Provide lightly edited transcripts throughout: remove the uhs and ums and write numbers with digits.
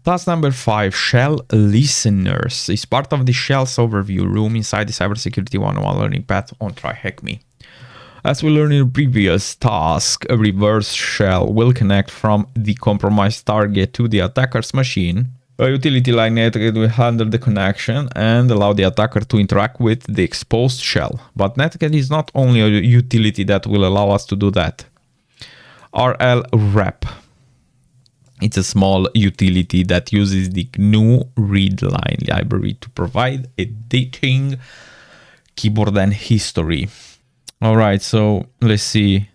Task number 5, shell listeners, is part of the shells overview room inside the Cybersecurity 101 learning path on Try Hack Me. As we learned in the previous task, a reverse shell will connect from the compromised target to the attacker's machine. A utility like netcat will handle the connection and allow the attacker to interact with the exposed shell. But netcat is not only a utility that will allow us to do that. rlrep. It's a small utility that uses the GNU readline library to provide editing keyboard and history. All right, so let's see.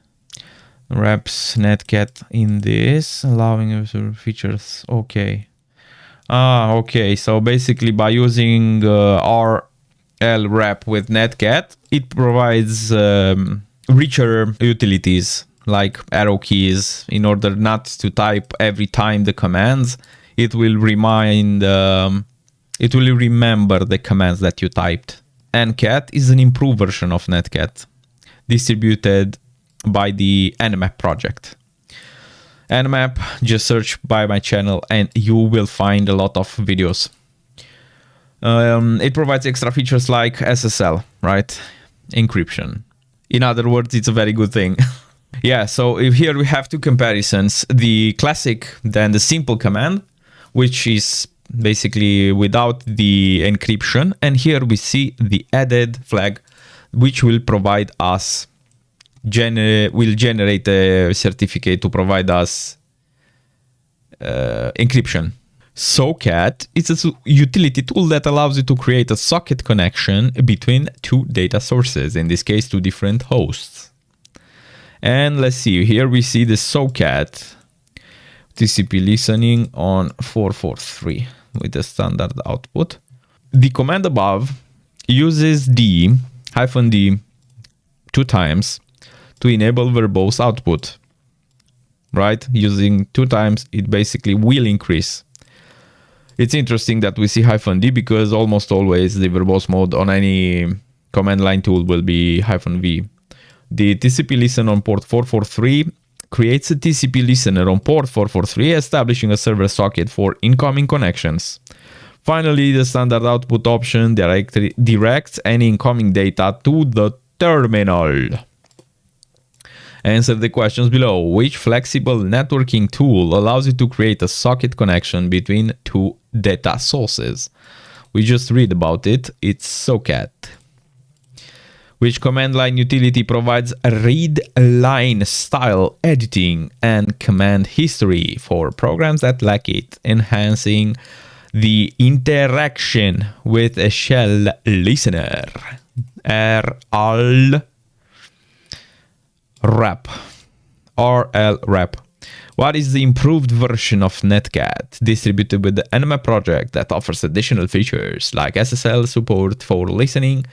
Reps netcat in this, allowing features. Okay. Okay. So basically, by using rlrep with netcat, it provides richer utilities like arrow keys. In order not to type every time the commands, it will remember the commands that you typed. Ncat is an improved version of netcat, distributed by the Nmap project. Nmap, just search by my channel and you will find a lot of videos. It provides extra features like SSL, right? Encryption. In other words, it's a very good thing. Yeah, so if here we have two comparisons, the classic, then the simple command, which is basically without the encryption. And here we see the added flag, which will provide us, will generate a certificate to provide us encryption. SoCat is a utility tool that allows you to create a socket connection between two data sources, in this case, two different hosts. And let's see, here we see the SoCat TCP listening on 443 with the standard output. The command above uses -d 2 times to enable verbose output, right? Using 2 times, it basically will increase. It's interesting that we see -d because almost always the verbose mode on any command line tool will be -v. The TCP listen on port 443 creates a TCP listener on port 443, establishing a server socket for incoming connections. Finally, the standard output option directs any incoming data to the terminal. Answer the questions below. Which flexible networking tool allows you to create a socket connection between two data sources? We just read about it. It's SoCat. Which command line utility provides read line style editing and command history for programs that lack it, enhancing the interaction with a shell listener? rlrep. What is the improved version of netcat distributed with the Nmap project that offers additional features like SSL support for listening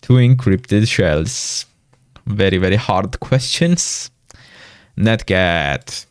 to encrypted shells? Very, very hard questions. Netcat.